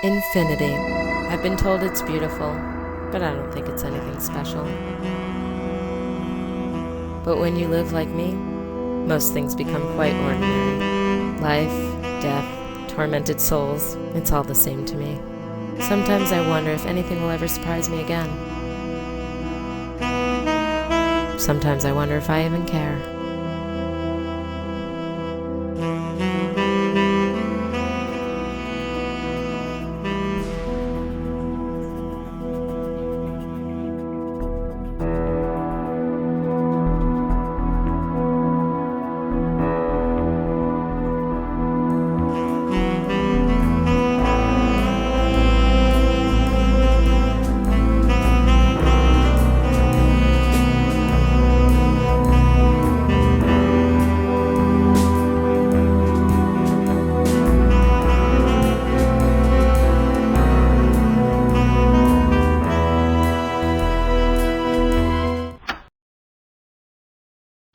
Infinity. I've been told it's beautiful, but I don't think it's anything special. But when you live like me, most things become quite ordinary. Life, death, tormented souls, it's all the same to me. Sometimes I wonder if anything will ever surprise me again. Sometimes I wonder if I even care.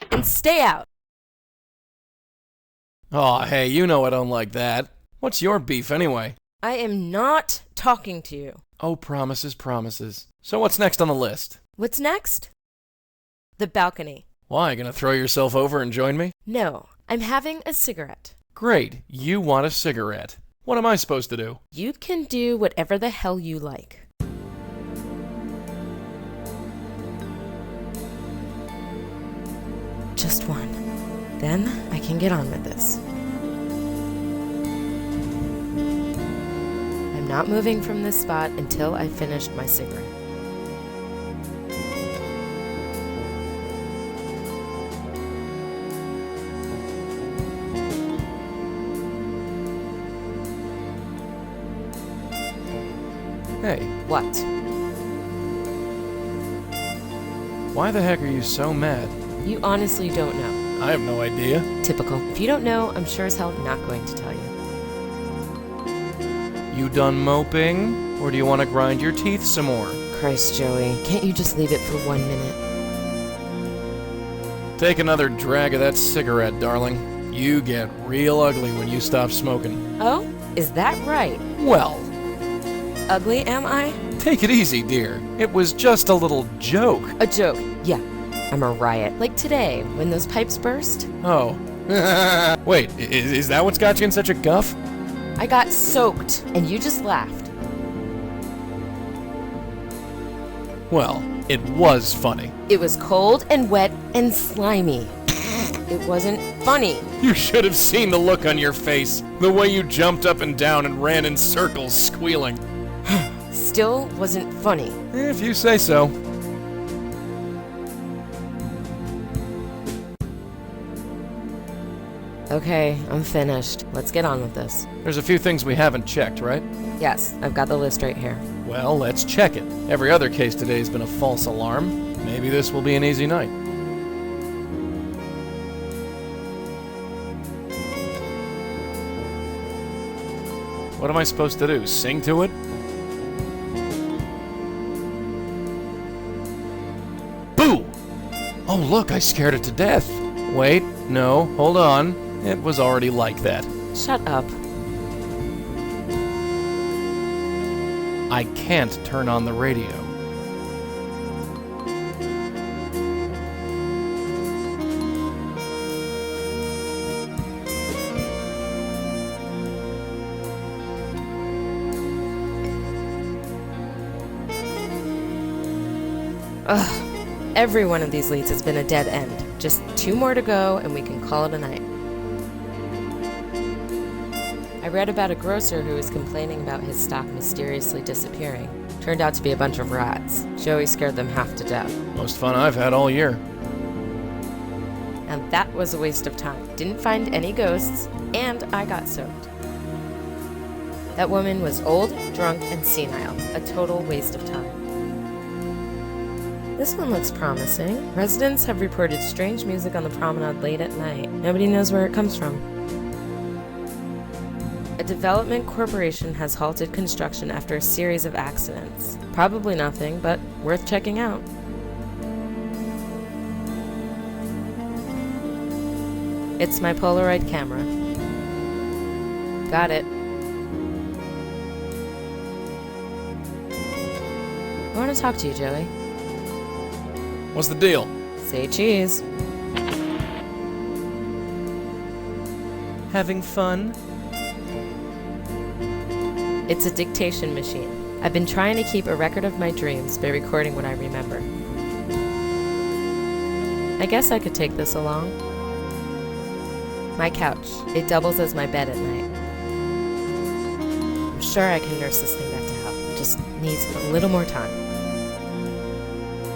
And stay out. Aw, hey, you know I don't like that. What's your beef anyway? I am not talking to you. Oh, promises, promises. So what's next on the list? What's next? The balcony. Why, gonna throw yourself over and join me? No, I'm having a cigarette. Great, you want a cigarette. What am I supposed to do? You can do whatever the hell you like. Just one. Then I can get on with this. I'm not moving from this spot until I've finished my cigarette. Hey, What? why the heck are you so mad? You honestly don't know. I have no idea. Typical. If you don't know, I'm sure as hell not going to tell you. You done moping? Or do you want to grind your teeth some more? Christ, Joey, can't you just leave it for 1 minute? Take another drag of that cigarette, darling. You get real ugly when you stop smoking. Oh? Is that right? Well, Ugly, am I? take it easy, dear. It was just a little joke. A joke. Yeah. I'm a riot. Like today, when those pipes burst. Oh. Wait, is that what's got you in such a guff? I got soaked, and you just laughed. Well, it was funny. It was cold and wet and slimy. It wasn't funny. You should have seen the look on your face. The way you jumped up and down and ran in circles, squealing. Still wasn't funny. If you say so. Okay, I'm finished. Let's get on with this. There's a few things we haven't checked, right? Yes, I've got the list right here. Well, let's check it. Every other case today has been a false alarm. Maybe this will be an easy night. What am I supposed to do? Sing to it? Boo! Oh, look, I scared it to death. Wait, no, hold on. It was already like that. Shut up. I can't turn on the radio. Ugh. Every one of these leads has been a dead end. Just 2 more to go and we can call it a night. I read about a grocer who was complaining about his stock mysteriously disappearing. Turned out to be a bunch of rats. Joey scared them half to death. Most fun I've had all year. And that was a waste of time. Didn't find any ghosts, and I got soaked. That woman was old, drunk, and senile. A total waste of time. This one looks promising. Residents have reported strange music on the promenade late at night. Nobody knows where it comes from. A development corporation has halted construction after a series of accidents. Probably nothing, but worth checking out. It's my Polaroid camera. Got it. I want to talk to you, Joey. What's the deal? Say cheese. Having fun? It's a dictation machine. I've been trying to keep a record of my dreams by recording what I remember. I guess I could take this along. My couch. It doubles as my bed at night. I'm sure I can nurse this thing back to health. It just needs a little more time.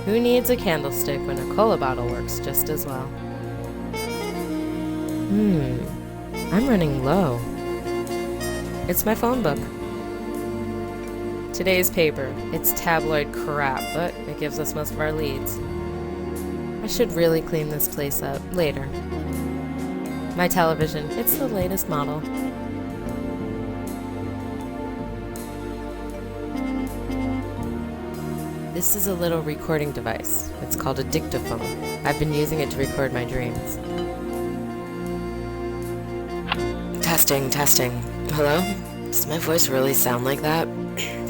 Who needs a candlestick when a cola bottle works just as well? I'm running low. It's my phone book. Today's paper. It's tabloid crap, but it gives us most of our leads. I should really clean this place up later. My television. It's the latest model. This is a little recording device. It's called a dictaphone. I've been using it to record my dreams. Testing. Hello? Does my voice really sound like that?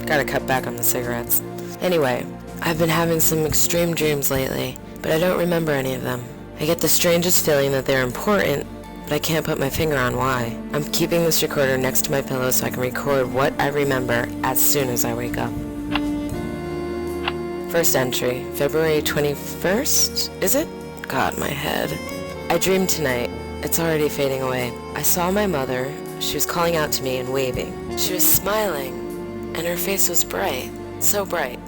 Gotta cut back on the cigarettes. Anyway, I've been having some extreme dreams lately, but I don't remember any of them. I get the strangest feeling that they're important, but I can't put my finger on why. I'm keeping this recorder next to my pillow so I can record what I remember as soon as I wake up. First entry, February 21st, is it? God, my head. I dreamed tonight. It's already fading away. I saw my mother. She was calling out to me and waving. She was smiling, and her face was bright, so bright.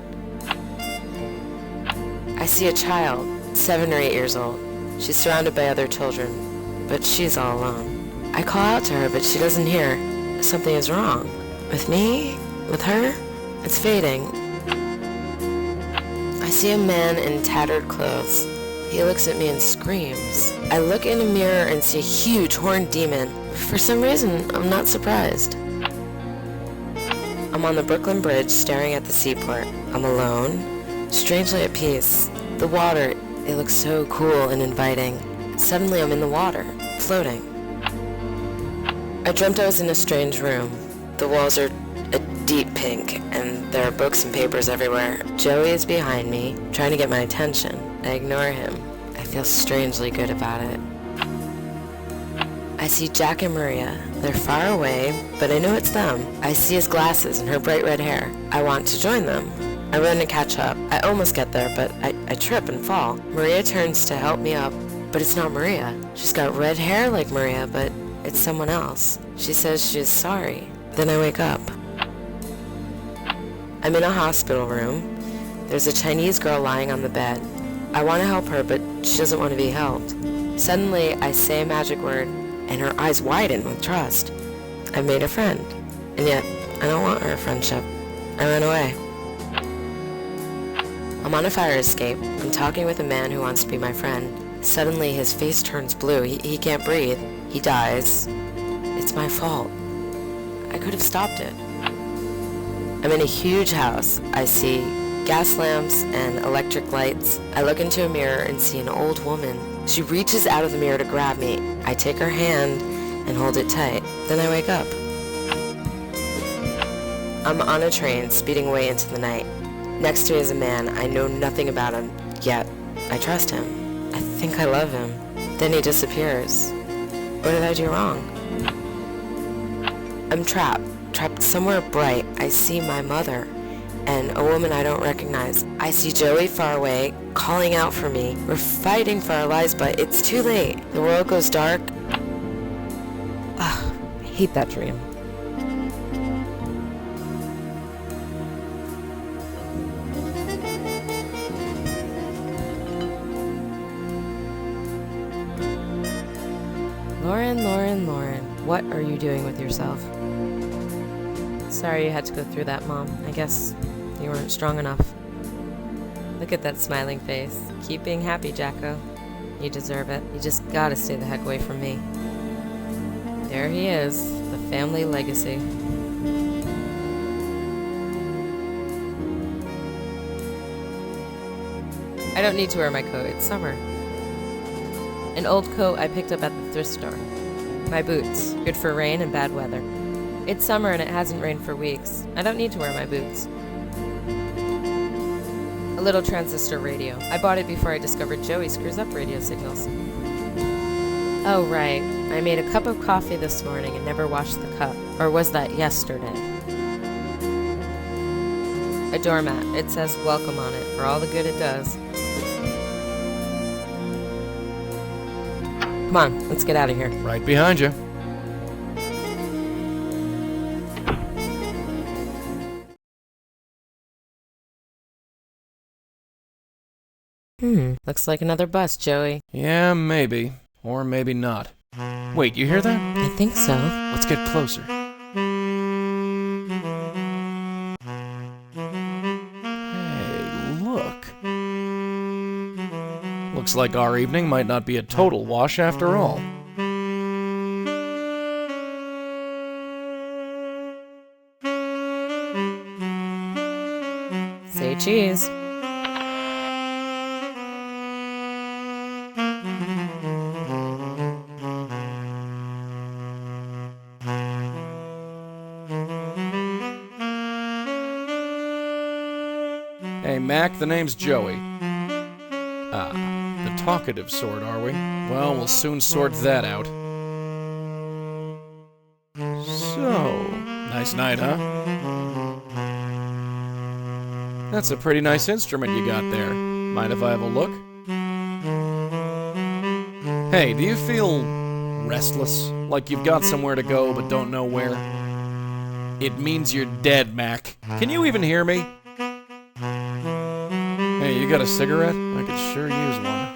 I see a child, 7 or 8 years old. She's surrounded by other children, but she's all alone. I call out to her, but she doesn't hear. Something is wrong. With me? With her? It's fading. I see a man in tattered clothes. He looks at me and screams. I look in a mirror and see a huge horned demon. For some reason, I'm not surprised. I'm on the Brooklyn Bridge staring at the seaport. I'm alone, strangely at peace. The water, it looks so cool and inviting. Suddenly I'm in the water, floating. I dreamt I was in a strange room. The walls are a deep pink, and there are books and papers everywhere. Joey is behind me, trying to get my attention. I ignore him. I feel strangely good about it. I see Jack and Maria. They're far away, but I know it's them. I see his glasses and her bright red hair. I want to join them. I run to catch up. I almost get there, but I trip and fall. Maria turns to help me up, but it's not Maria. She's got red hair like Maria, but it's someone else. She says she's sorry. Then I wake up. I'm in a hospital room. There's a Chinese girl lying on the bed. I want to help her, but she doesn't want to be helped. Suddenly, I say a magic word, and her eyes widen with trust. I've made a friend, and yet I don't want her friendship. I run away. I'm on a fire escape. I'm talking with a man who wants to be my friend. Suddenly, his face turns blue. He can't breathe. He dies. It's my fault. I could have stopped it. I'm in a huge house. I see gas lamps and electric lights. I look into a mirror and see an old woman. She reaches out of the mirror to grab me. I take her hand and hold it tight. Then I wake up. I'm on a train speeding away into the night. Next to me is a man. I know nothing about him, yet I trust him. I think I love him. Then he disappears. What did I do wrong? I'm trapped somewhere bright. I see my mother and a woman I don't recognize. I see Joey far away, calling out for me. We're fighting for our lives, but it's too late. The world goes dark. Ugh, I hate that dream. Lauren, what are you doing with yourself? Sorry you had to go through that, Mom. I guess you weren't strong enough. Look at that smiling face. Keep being happy, Jacko. You deserve it. You just gotta stay the heck away from me. There he is, the family legacy. I don't need to wear my coat. It's summer. An old coat I picked up at the thrift store. My boots, good for rain and bad weather. It's summer and it hasn't rained for weeks. I don't need to wear my boots. A little transistor radio. I bought it before I discovered Joey screws up radio signals. Oh, right. I made a cup of coffee this morning and never washed the cup. Or was that yesterday? A doormat. It says welcome on it, for all the good it does. Come on, let's get out of here. Right behind you. Looks like another bus, Joey. Yeah, maybe. Or maybe not. Wait, you hear that? I think so. Let's get closer. Hey, look. Looks like our evening might not be a total wash after all. Say cheese. Hey, Mac, the name's Joey. Ah, the talkative sort, are we? Well, we'll soon sort that out. So, nice night, huh? That's a pretty nice instrument you got there. Mind if I have a look? Hey, do you feel restless? Like you've got somewhere to go but don't know where? It means you're dead, Mac. Can you even hear me? Hey, you got a cigarette? I could sure use one.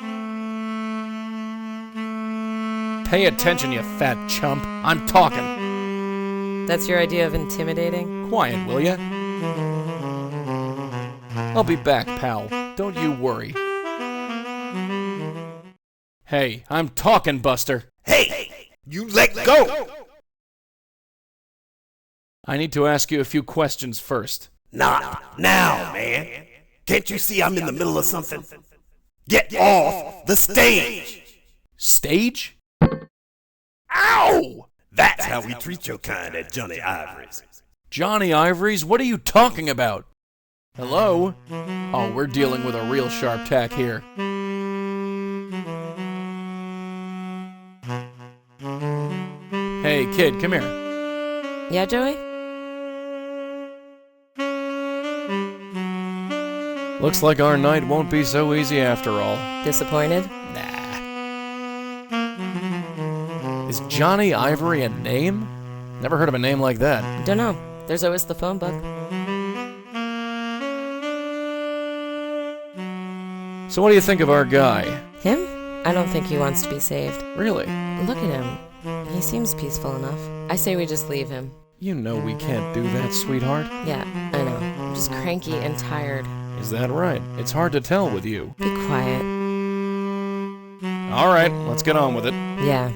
Pay attention, you fat chump. I'm talking. That's your idea of intimidating? Quiet, will ya? I'll be back, pal. Don't you worry. Hey, I'm talking, Buster. Hey, you let go! I need to ask you a few questions first. Not now, man. Can't you see I'm in the middle of something? Get off the stage! Stage? Ow! That's how we treat your kind at Johnny Ivory's. Johnny Ivory's? What are you talking about? Hello? Oh, we're dealing with a real sharp tack here. Hey, kid, come here. Yeah, Joey? Looks like our night won't be so easy after all. Disappointed? Nah. Is Johnny Ivory a name? Never heard of a name like that. Dunno. There's always the phone book. So what do you think of our guy? Him? I don't think he wants to be saved. Really? Look at him. He seems peaceful enough. I say we just leave him. You know we can't do that, sweetheart. Yeah, I know. I'm just cranky and tired. Is that right? It's hard to tell with you. Be quiet. All right, let's get on with it. Yeah.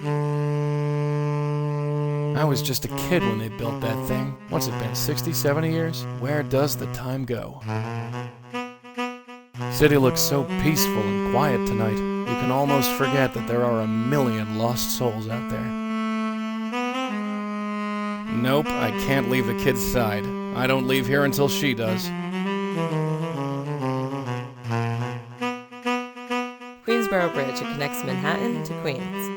I was just a kid when they built that thing. What's it been, 60, 70 years? Where does the time go? City looks so peaceful and quiet tonight. You can almost forget that there are a million lost souls out there. Nope, I can't leave the kid's side. I don't leave here until she does. Queensboro Bridge. It connects Manhattan to Queens.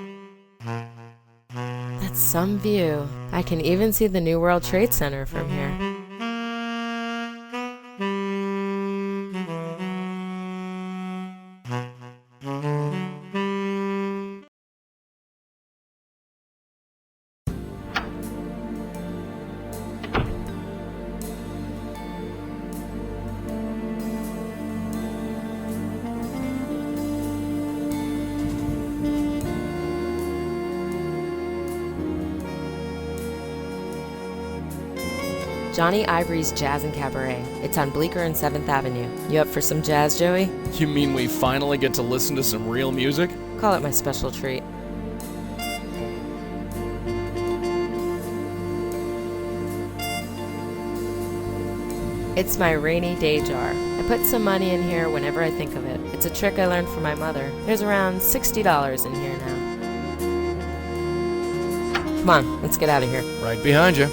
That's some view. I can even see the New World Trade Center from here. Johnny Ivory's Jazz and Cabaret. It's on Bleecker and 7th Avenue. You up for some jazz, Joey? You mean we finally get to listen to some real music? Call it my special treat. It's my rainy day jar. I put some money in here whenever I think of it. It's a trick I learned from my mother. There's around $60 in here now. Come on, let's get out of here. Right behind you.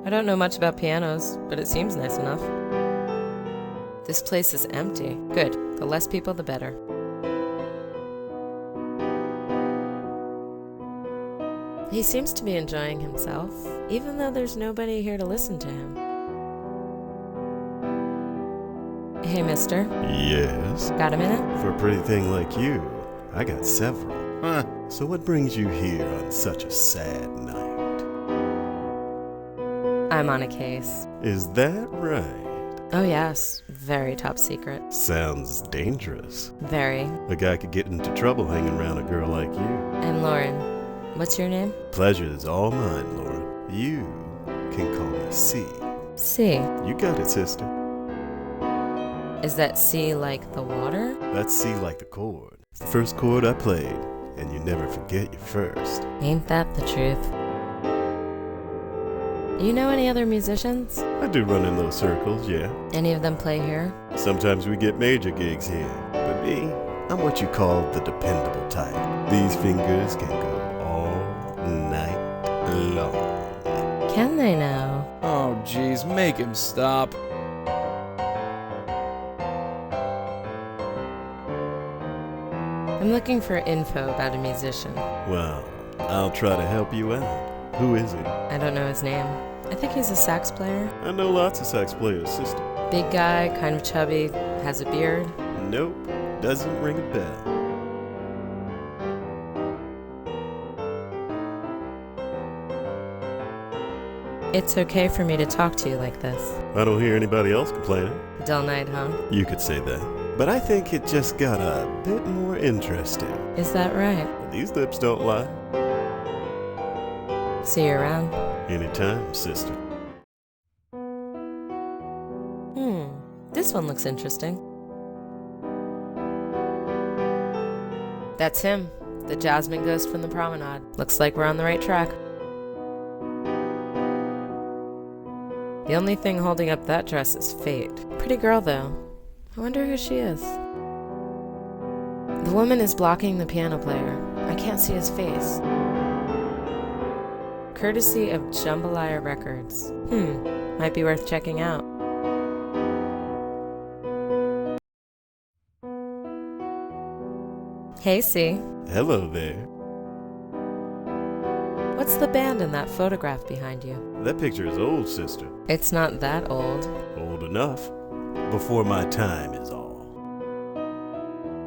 I don't know much about pianos, but it seems nice enough. This place is empty. Good. The less people, the better. He seems to be enjoying himself, even though there's nobody here to listen to him. Hey, mister. Yes? Got a minute? For a pretty thing like you, I got several. Huh. So what brings you here on such a sad night? I'm on a case. Is that right? Oh yes, very top secret. Sounds dangerous. Very. A guy could get into trouble hanging around a girl like you. And Lauren, what's your name? Pleasure is all mine, Laura. You can call me C. C. You got it, sister. Is that C like the water? That's C like the chord. It's the first chord I played, and you never forget your first. Ain't that the truth? You know any other musicians? I do run in those circles, yeah. Any of them play here? Sometimes we get major gigs here. But me, I'm what you call the dependable type. These fingers can go all night long. Can they now? Oh, geez, make him stop. I'm looking for info about a musician. Well, I'll try to help you out. Who is he? I don't know his name. I think he's a sax player. I know lots of sax players, sister. Big guy, kind of chubby, has a beard. Nope, doesn't ring a bell. It's okay for me to talk to you like this. I don't hear anybody else complaining. Dull night, huh? You could say that. But I think it just got a bit more interesting. Is that right? These lips don't lie. See you around. Anytime, sister. This one looks interesting. That's him, the Jasmine Ghost from the promenade. Looks like we're on the right track. The only thing holding up that dress is fate. Pretty girl, though. I wonder who she is. The woman is blocking the piano player. I can't see his face. Courtesy of Jambalaya Records. Might be worth checking out. Hey, C. Hello there. What's the band in that photograph behind you? That picture is old, sister. It's not that old. Old enough. Before my time is all.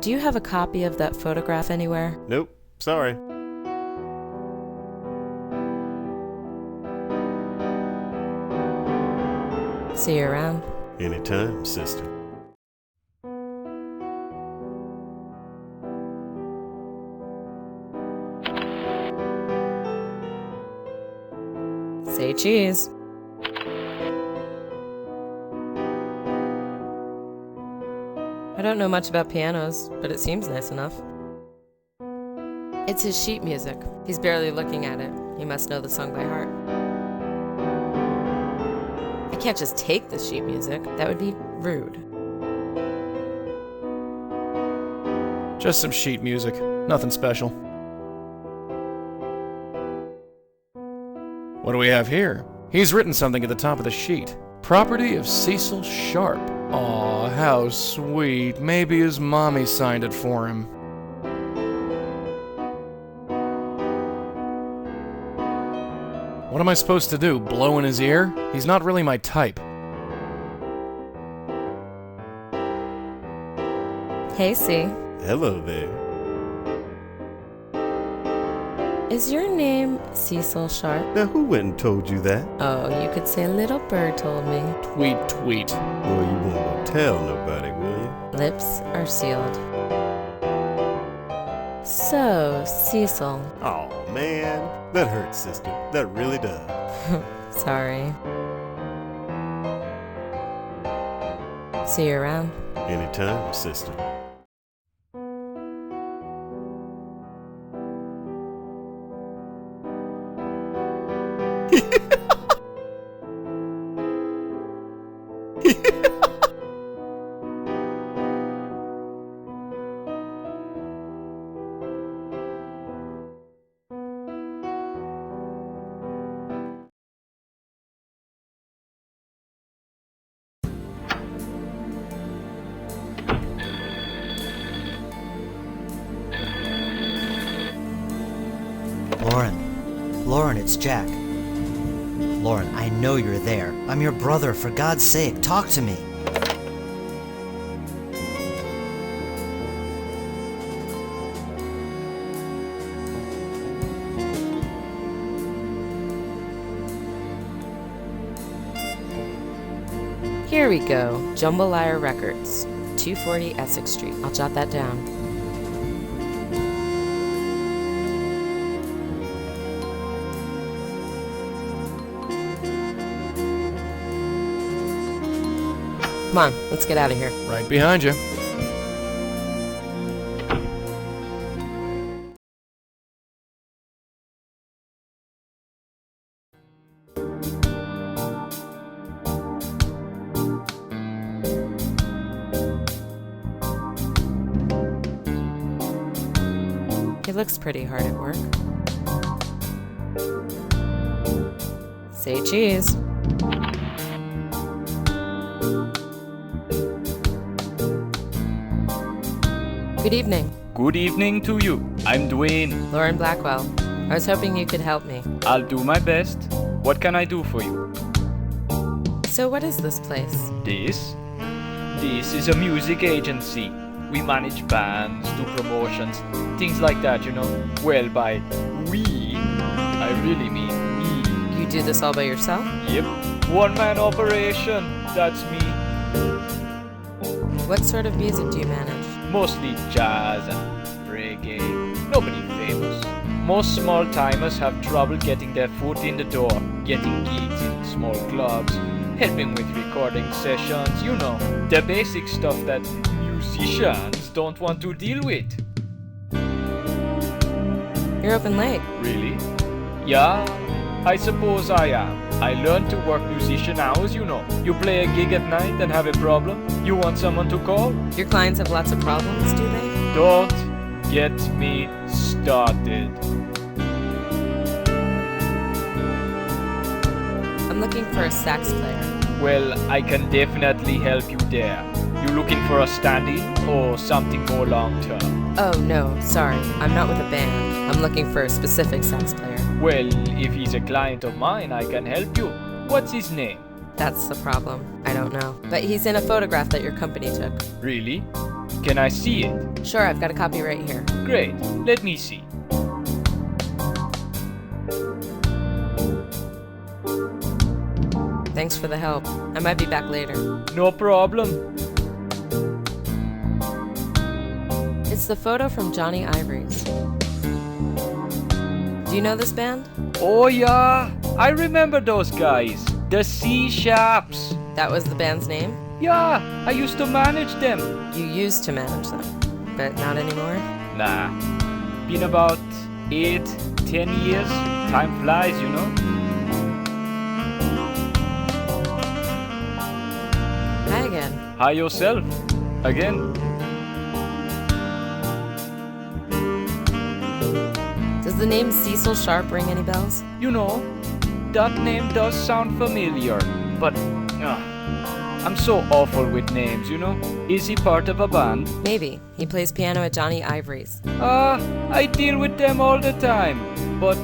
Do you have a copy of that photograph anywhere? Nope, sorry. See you around. Anytime, sister. Say cheese. I don't know much about pianos, but it seems nice enough. It's his sheet music. He's barely looking at it. He must know the song by heart. I can't just take the sheet music. That would be rude. Just some sheet music. Nothing special. What do we have here? He's written something at the top of the sheet. Property of Cecil Sharp. Aw, how sweet. Maybe his mommy signed it for him. What am I supposed to do? Blow in his ear? He's not really my type. Hey, C. Hello there. Is your name Cecil Sharp? Now, who went and told you that? Oh, you could say a little bird told me. Tweet, tweet. Well, you won't go tell nobody, will you? Lips are sealed. So, Cecil. Oh, man. That hurts, sister. That really does. Sorry. See you around. Anytime, sister. Lauren, it's Jack. Lauren, I know you're there. I'm your brother, for God's sake, talk to me. Here we go. Jambalaya Records, 240 Essex Street. I'll jot that down. Come on, let's get out of here. Right behind you. He looks pretty hard at work. Say cheese. Good evening. Good evening to you. I'm Dwayne. Lauren Blackwell. I was hoping you could help me. I'll do my best. What can I do for you? So what is this place? This is a music agency. We manage bands, do promotions, things like that, you know. Well, by we, I really mean me. You do this all by yourself? Yep. One-man operation. That's me. What sort of music do you manage? Mostly jazz and reggae. Nobody famous. Most small-timers have trouble getting their foot in the door, getting gigs in small clubs, helping with recording sessions, you know, the basic stuff that musicians don't want to deal with. You're open late. Really? Yeah, I suppose I am. I learned to work musician hours, you know. You play a gig at night and have a problem, you want someone to call? Your clients have lots of problems, do they? Don't get me started. I'm looking for a sax player. Well, I can definitely help you there. You looking for a stand-in or something more long-term? Oh no, sorry. I'm not with a band. I'm looking for a specific sax player. Well, if he's a client of mine, I can help you. What's his name? That's the problem. I don't know. But he's in a photograph that your company took. Really? Can I see it? Sure, I've got a copy right here. Great, let me see. Thanks for the help. I might be back later. No problem. It's the photo from Johnny Ivory's. Do you know this band? Oh yeah, I remember those guys. The C-Sharps. That was the band's name? Yeah, I used to manage them. You used to manage them, but not anymore? Nah, been about 8-10 years. Time flies, you know. Hi again. Hi yourself. Again. Does the name Cecil Sharp ring any bells? You know, that name does sound familiar, but I'm so awful with names, you know. Is he part of a band? Maybe. He plays piano at Johnny Ivory's. I deal with them all the time, but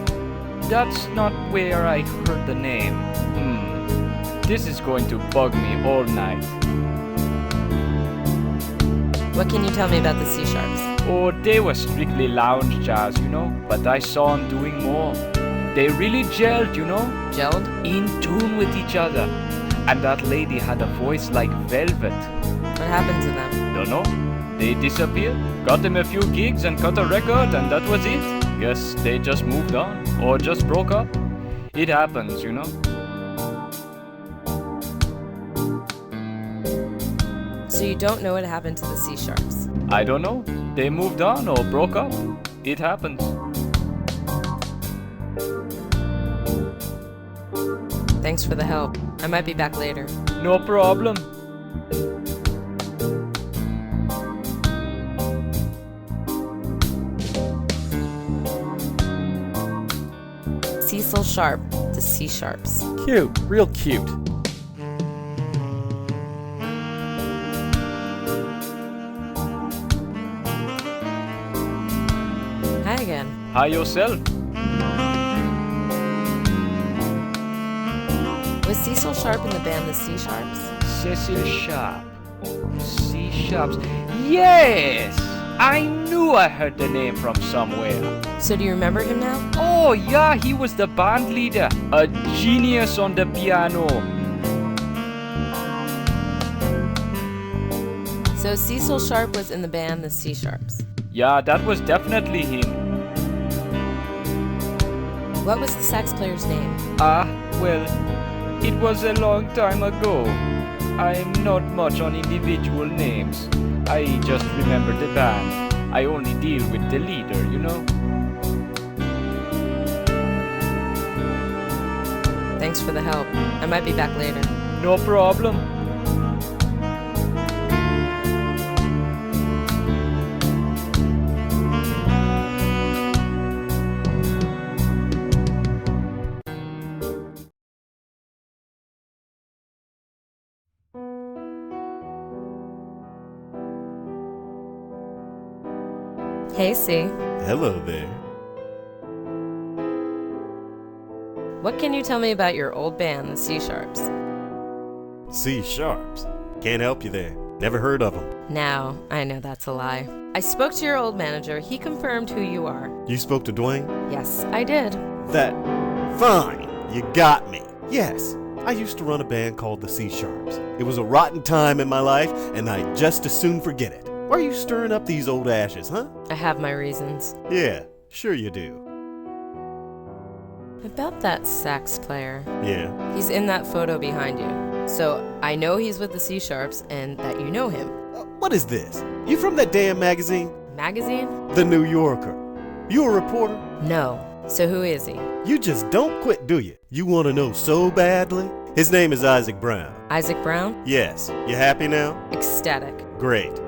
that's not where I heard the name. This is going to bug me all night. What can you tell me about the C-Sharps? Oh, they were strictly lounge jazz, you know, but I saw them doing more. They really gelled, you know, Gelled? in tune with each other. And that lady had a voice like velvet. What happened to them? Don't know. They disappeared, got them a few gigs and cut a record, and that was it. Guess they just moved on, or just broke up. It happens, you know. So you don't know what happened to the C-Sharps? I don't know. They moved on or broke up. It happens. Thanks for the help. I might be back later. No problem. Cecil Sharp, the C-Sharps. Cute, real cute. Hi again. Hi yourself. Was Cecil Sharp in the band the C Sharps? Cecil Sharp. C Sharps. Yes! I knew I heard the name from somewhere. So do you remember him now? Oh yeah, he was the band leader. A genius on the piano. So Cecil Sharp was in the band the C Sharps. Yeah, that was definitely him. What was the sax player's name? Well, it was a long time ago. I'm not much on individual names. I just remember the band. I only deal with the leader, you know? Thanks for the help. I might be back later. No problem. Hey, C. Hello there. What can you tell me about your old band, the C Sharps? C Sharps. Can't help you there. Never heard of them. Now, I know that's a lie. I spoke to your old manager. He confirmed who you are. You spoke to Dwayne? Yes, I did. That. Fine. You got me. Yes. I used to run a band called the C Sharps. It was a rotten time in my life, and I'd just as soon forget it. Why are you stirring up these old ashes, huh? I have my reasons. Yeah, sure you do. About that sax player. Yeah. He's in that photo behind you. So I know he's with the C Sharps and that you know him. What is this? You from that damn magazine? Magazine? The New Yorker. You a reporter? No. So who is he? You just don't quit, do you? You want to know so badly? His name is Isaac Brown. Isaac Brown? Yes. You happy now? Ecstatic. Great.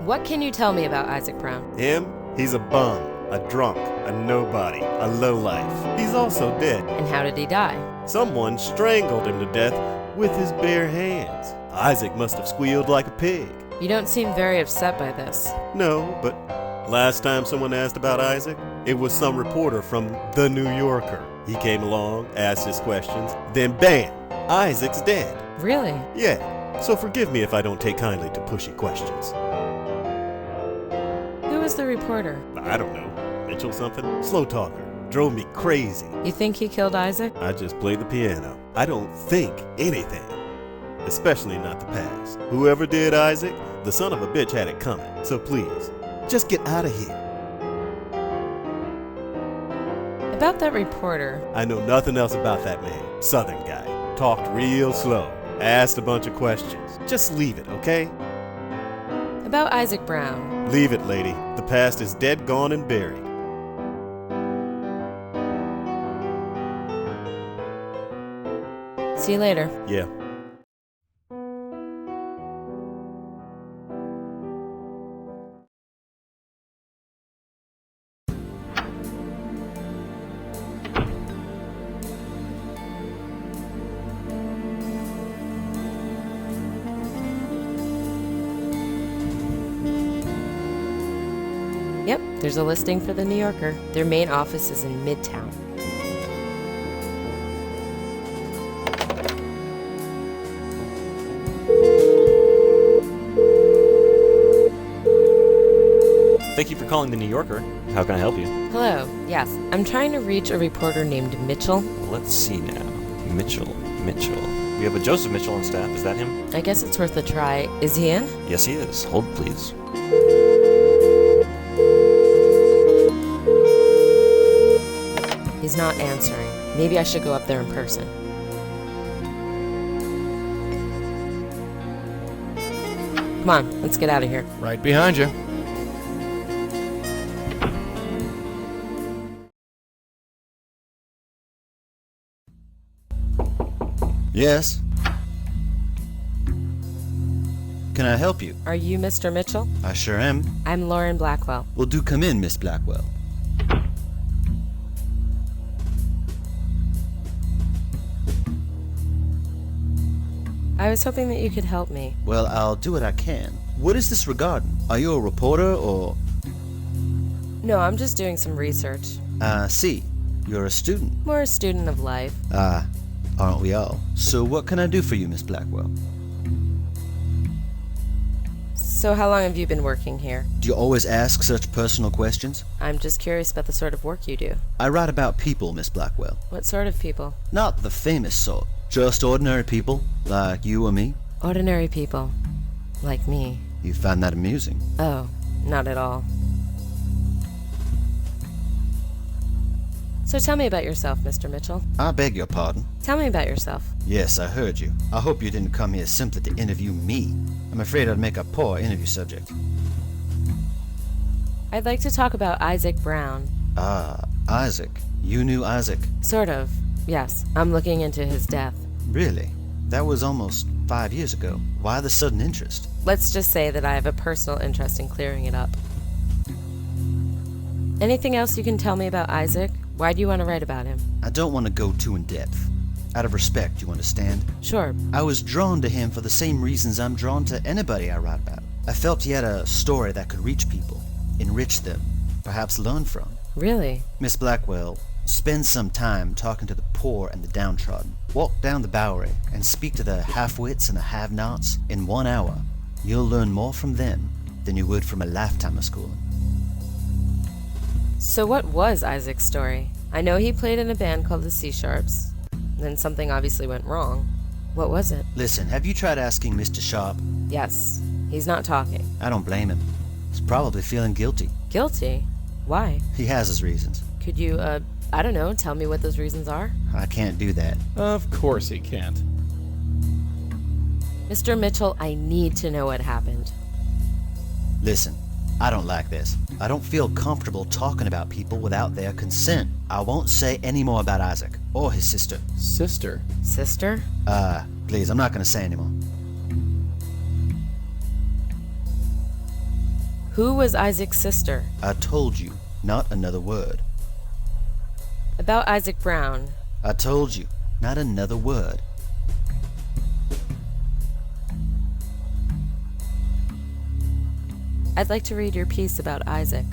What can you tell me about Isaac Brown? Him? He's a bum, a drunk, a nobody, a lowlife. He's also dead. And how did he die? Someone strangled him to death with his bare hands. Isaac must have squealed like a pig. You don't seem very upset by this. No, but last time someone asked about Isaac, it was some reporter from The New Yorker. He came along, asked his questions, then bam, Isaac's dead. Really? Yeah, so forgive me if I don't take kindly to pushy questions. Who was the reporter? I don't know, Mitchell something? Slow talker. Drove me crazy. You think he killed Isaac? I just played the piano. I don't think anything. Especially not the past. Whoever did Isaac, the son of a bitch had it coming. So please, just get out of here. About that reporter. I know nothing else about that man. Southern guy. Talked real slow. Asked a bunch of questions. Just leave it, okay? About Isaac Brown. Leave it, lady. The past is dead, gone, and buried. See you later. Yeah. Yep, there's a listing for the New Yorker. Their main office is in Midtown. Thank you for calling the New Yorker. How can I help you? Hello, yes. I'm trying to reach a reporter named Mitchell. Let's see now. Mitchell. We have a Joseph Mitchell on staff. Is that him? I guess it's worth a try. Is he in? Yes, he is. Hold, please. He's not answering. Maybe I should go up there in person. Come on, let's get out of here. Right behind you. Yes? Can I help you? Are you Mr. Mitchell? I sure am. I'm Lauren Blackwell. Well, do come in, Miss Blackwell. I was hoping that you could help me. Well, I'll do what I can. What is this regarding? Are you a reporter or... No, I'm just doing some research. I see. You're a student. More a student of life. Aren't we all? So what can I do for you, Miss Blackwell? So how long have you been working here? Do you always ask such personal questions? I'm just curious about the sort of work you do. I write about people, Miss Blackwell. What sort of people? Not the famous sort. Just ordinary people, like you or me. Ordinary people. Like me. You find that amusing? Oh, not at all. So tell me about yourself, Mr. Mitchell. I beg your pardon. Tell me about yourself. Yes, I heard you. I hope you didn't come here simply to interview me. I'm afraid I'd make a poor interview subject. I'd like to talk about Isaac Brown. Ah, Isaac. You knew Isaac? Sort of. Yes, I'm looking into his death. Really? That was almost 5 years ago. Why the sudden interest? Let's just say that I have a personal interest in clearing it up. Anything else you can tell me about Isaac? Why do you want to write about him? I don't want to go too in-depth. Out of respect, you understand? Sure. I was drawn to him for the same reasons I'm drawn to anybody I write about. I felt he had a story that could reach people, enrich them, perhaps learn from. Really? Miss Blackwell, spend some time talking to the poor and the downtrodden. Walk down the Bowery and speak to the half-wits and the have-nots. In 1 hour, you'll learn more from them than you would from a lifetime of schooling. So what was Isaac's story? I know he played in a band called the C Sharps. Then something obviously went wrong. What was it? Listen, have you tried asking Mr. Sharp? Yes. He's not talking. I don't blame him. He's probably feeling guilty. Guilty? Why? He has his reasons. Could you, I don't know, tell me what those reasons are? I can't do that. Of course he can't. Mr. Mitchell, I need to know what happened. Listen, I don't like this. I don't feel comfortable talking about people without their consent. I won't say any more about Isaac or his sister. Sister? Sister? Please, I'm not gonna say anymore. Who was Isaac's sister? I told you, not another word. About Isaac Brown. I told you, not another word. I'd like to read your piece about Isaac.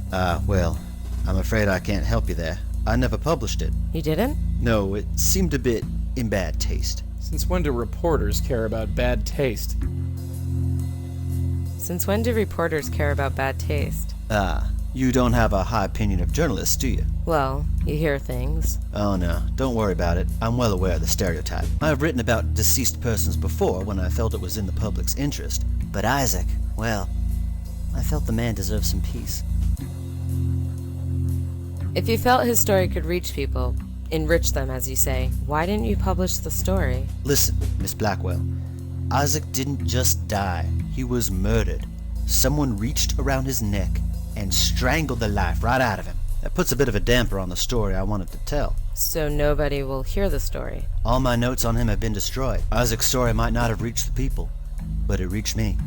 Well, I'm afraid I can't help you there. I never published it. You didn't? No, it seemed a bit in bad taste. Since when do reporters care about bad taste? Since when do reporters care about bad taste? You don't have a high opinion of journalists, do you? Well, you hear things. Oh no, don't worry about it. I'm well aware of the stereotype. I have written about deceased persons before when I felt it was in the public's interest. But Isaac, well, I felt the man deserved some peace. If you felt his story could reach people, enrich them, as you say, why didn't you publish the story? Listen, Miss Blackwell, Isaac didn't just die. He was murdered. Someone reached around his neck and strangled the life right out of him. That puts a bit of a damper on the story I wanted to tell. So nobody will hear the story. All my notes on him have been destroyed. Isaac's story might not have reached the people, but it reached me.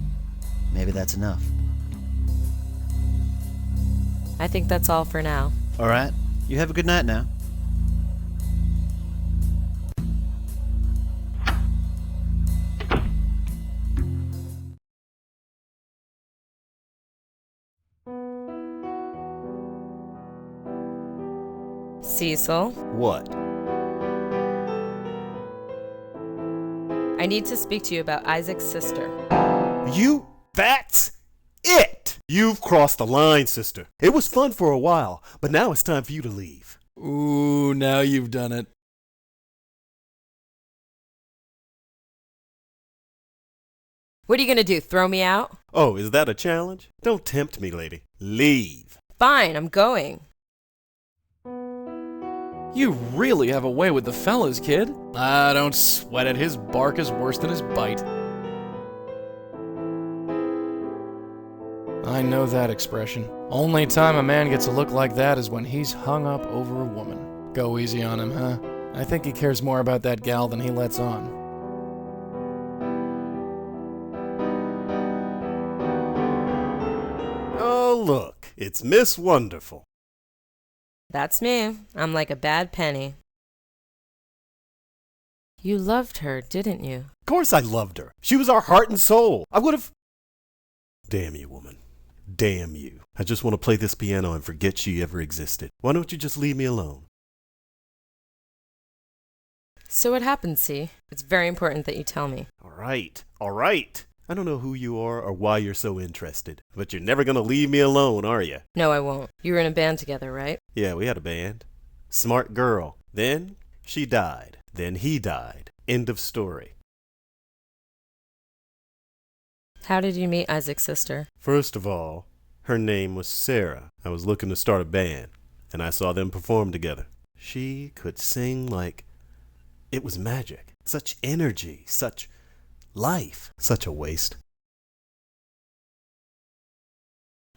Maybe that's enough. I think that's all for now. All right. You have a good night now. Cecil, What? I need to speak to you about Isaac's sister. That's it! You've crossed the line, sister. It was fun for a while, but now it's time for you to leave. Ooh, now you've done it. What are you gonna do, throw me out? Oh, is that a challenge? Don't tempt me, lady. Leave. Fine, I'm going. You really have a way with the fellas, kid. Don't sweat it. His bark is worse than his bite. I know that expression. Only time a man gets a look like that is when he's hung up over a woman. Go easy on him, huh? I think he cares more about that gal than he lets on. Oh, look. It's Miss Wonderful. That's me. I'm like a bad penny. You loved her, didn't you? Of course I loved her. She was our heart and soul. I would have... Damn you, woman. Damn you. I just want to play this piano and forget she ever existed. Why don't you just leave me alone? So what happened, C? It's very important that you tell me. All right. I don't know who you are or why you're so interested, but you're never gonna leave me alone, are you? No, I won't. You were in a band together, right? Yeah, we had a band. Smart girl. Then she died. Then he died. End of story. How did you meet Isaac's sister? First of all, her name was Sarah. I was looking to start a band, and I saw them perform together. She could sing like it was magic. Such energy, such life. Such a waste.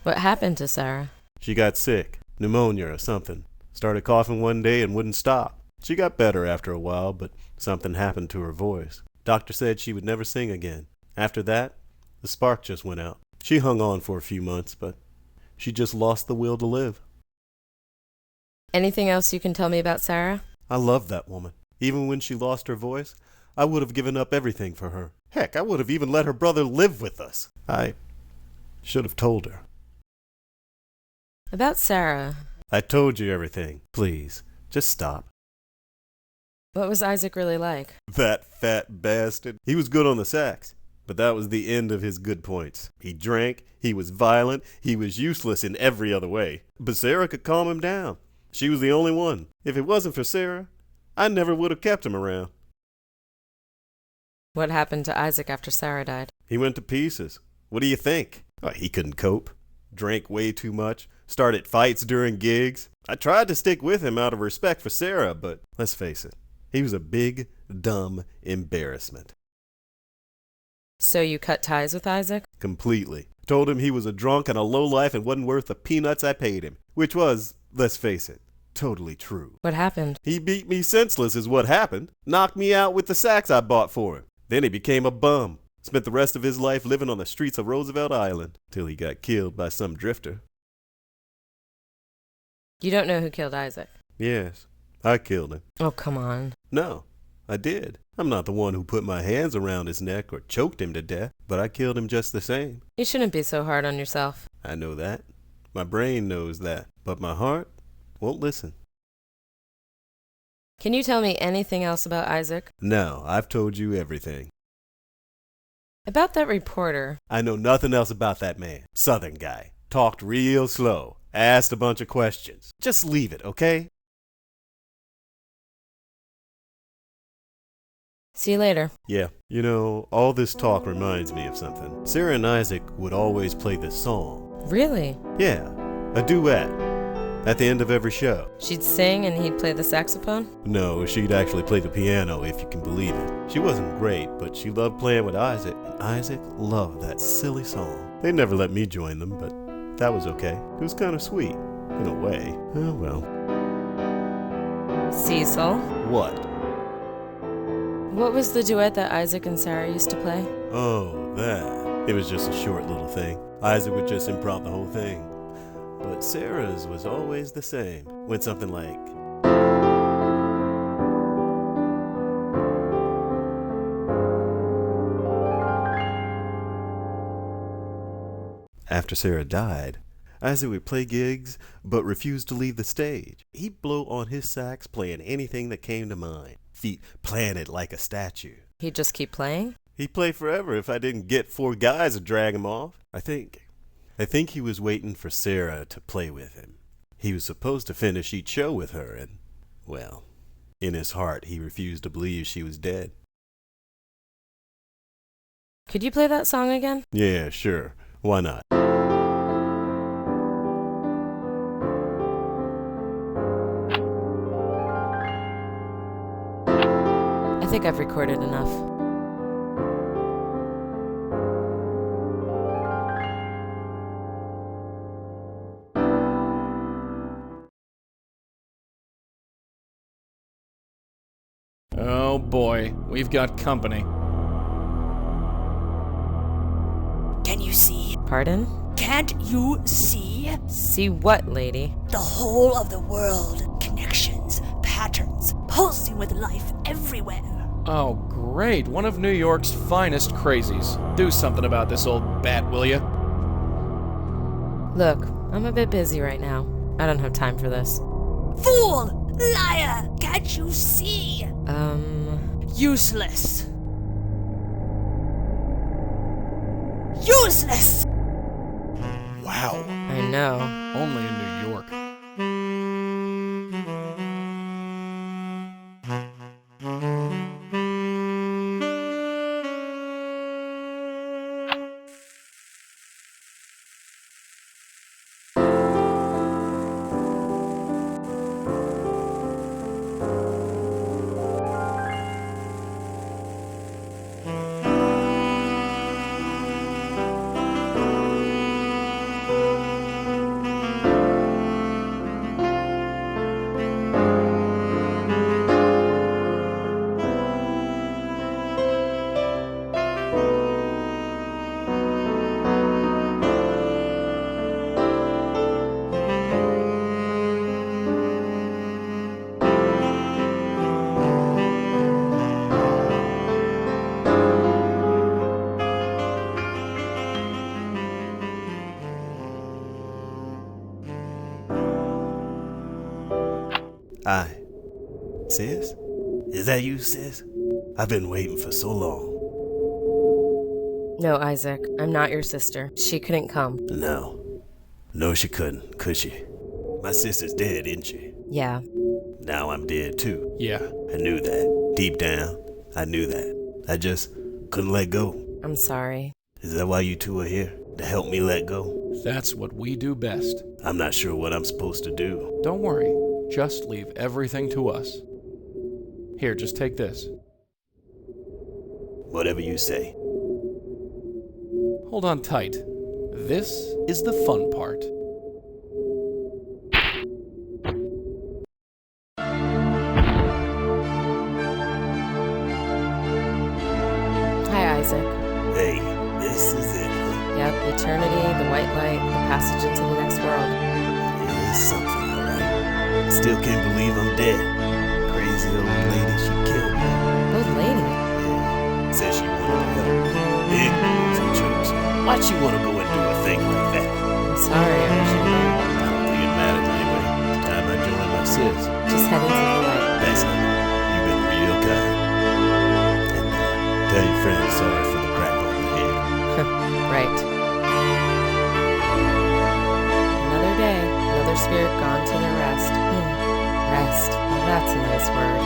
What happened to Sarah? She got sick, pneumonia or something. Started coughing one day and wouldn't stop. She got better after a while, but something happened to her voice. Doctor said she would never sing again. After that, the spark just went out. She hung on for a few months, but she just lost the will to live. Anything else you can tell me about Sarah? I loved that woman. Even when she lost her voice, I would have given up everything for her. Heck, I would have even let her brother live with us. I should have told her. About Sarah, I told you everything. Please, just stop. what was Isaac really like? That fat bastard. He was good on the sax, but that was the end of his good points. He drank, he was violent, he was useless in every other way. But Sarah could calm him down. She was the only one. If it wasn't for Sarah, I never would have kept him around. What happened to Isaac after Sarah died? He went to pieces. What do you think? He couldn't cope. Drank way too much. Started fights during gigs. I tried to stick with him out of respect for Sarah, but let's face it, he was a big, dumb embarrassment. So you cut ties with Isaac? Completely. Told him he was a drunk and a lowlife and wasn't worth the peanuts I paid him. Which was, let's face it, totally true. What happened? He beat me senseless is what happened. Knocked me out with the sax I bought for him. Then he became a bum. Spent the rest of his life living on the streets of Roosevelt Island till he got killed by some drifter. You don't know who killed Isaac? Yes, I killed him. Oh, come on. No, I did. I'm not the one who put my hands around his neck or choked him to death, but I killed him just the same. You shouldn't be so hard on yourself. I know that. My brain knows that, but my heart won't listen. Can you tell me anything else about Isaac? No, I've told you everything. About that reporter. I know nothing else about that man. Southern guy. Talked real slow. Asked a bunch of questions. Just leave it, okay? See you later. Yeah. You know, all this talk reminds me of something. Sarah and Isaac would always play this song. Really? Yeah, a duet. At the end of every show. She'd sing and he'd play the saxophone? No, she'd actually play the piano, if you can believe it. She wasn't great, but she loved playing with Isaac, and Isaac loved that silly song. They never let me join them, but that was okay. It was kind of sweet, in a way. Oh well. Cecil? What? What was the duet that Isaac and Sarah used to play? Oh, that. It was just a short little thing. Isaac would just improv the whole thing. But Sarah's was always the same. Went something like... After Sarah died, Isaac would play gigs, but refused to leave the stage. He'd blow on his sax, playing anything that came to mind. Feet planted like a statue. He'd just keep playing? He'd play forever if I didn't get 4 guys to drag him off. I think he was waiting for Sarah to play with him. He was supposed to finish each show with her, and, well, in his heart, he refused to believe she was dead. Could you play that song again? Yeah, sure. Why not? I think I've recorded enough. Oh boy, we've got company. Can you see? Pardon? Can't you see? See what, lady? The whole of the world. Connections, patterns, pulsing with life everywhere. Oh great, one of New York's finest crazies. Do something about this old bat, will ya? Look, I'm a bit busy right now. I don't have time for this. Fool! Liar! Can't you see? Useless. Useless! Wow. I know. Only in New York. Hi. Sis? Is that you, sis? I've been waiting for so long. No, Isaac, I'm not your sister. She couldn't come. No. No, she couldn't, could she? My sister's dead, isn't she? Yeah. Now I'm dead, too. Yeah. I knew that. Deep down, I knew that. I just couldn't let go. I'm sorry. Is that why you two are here? To help me let go? That's what we do best. I'm not sure what I'm supposed to do. Don't worry. Just leave everything to us. Here, just take this. Whatever you say. Hold on tight. This is the fun part. Hi, Isaac. Hey, this is it, huh? Yep, eternity, the white light, the passage into the next world. It is something, alright. I still can't believe I'm dead. Crazy old lady, she killed me. Old lady. Yeah, said she wanted to help me. Big moves and jokes. Why'd she want to go and do a thing like that? I'm sorry, I wish I knew. I don't think it matters anyway. It's time I joined my sis. Just head into the light. That's it. You've been real kind. And tell your friends sorry for the crack on your head. Right. Another day, another spirit gone to their rest. Rest. Well, that's a nice word.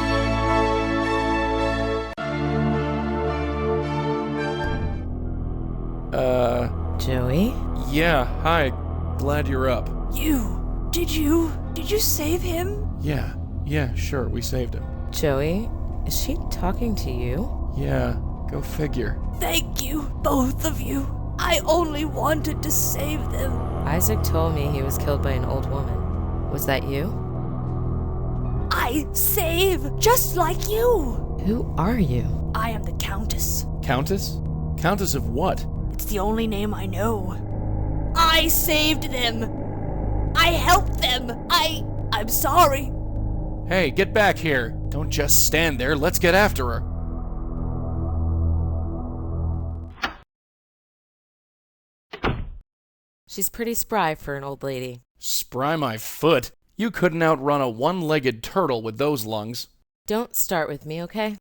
Joey? Yeah, hi. Glad you're up. Did you save him? Yeah, sure, we saved him. Joey? Is she talking to you? Yeah, go figure. Thank you, both of you. I only wanted to save them. Isaac told me he was killed by an old woman. Was that you? I save, just like you. Who are you? I am the Countess. Countess? Countess of what? It's the only name I know. I saved them. I helped them. I'm sorry. Hey, get back here. Don't just stand there. Let's get after her. She's pretty spry for an old lady. Spry my foot. You couldn't outrun a one-legged turtle with those lungs. Don't start with me, okay?